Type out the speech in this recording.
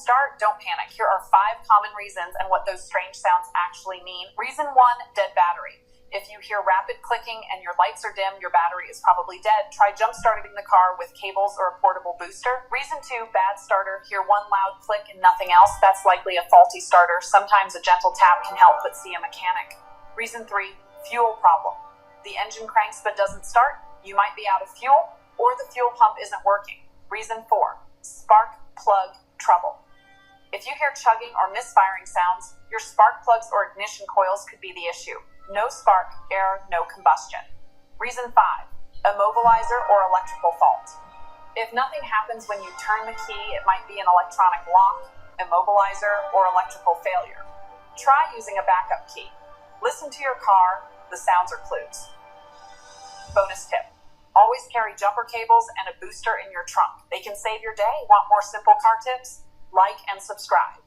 start, don't panic. Here are 5 common reasons and what those strange sounds actually mean. Reason 1, dead battery. If you hear rapid clicking and your lights are dim, your battery is probably dead. Try jump starting the car with cables or a portable booster. Reason 2, bad starter. Hear one loud click and nothing else. That's likely a faulty starter. Sometimes a gentle tap can help, but see a mechanic. Reason 3, fuel problem. The engine cranks but doesn't start. You might be out of fuel, or the fuel pump isn't working. Reason 4, spark plug trouble. If you hear chugging or misfiring sounds, your spark plugs or ignition coils could be the issue. No spark, air, no combustion. Reason 5, immobilizer or electrical fault. If nothing happens when you turn the key, it might be an electronic lock, immobilizer, or electrical failure. Try using a backup key. Listen to your car, the sounds are clues. Bonus tip, always carry jumper cables and a booster in your trunk. They can save your day. Want more simple car tips? Like and subscribe.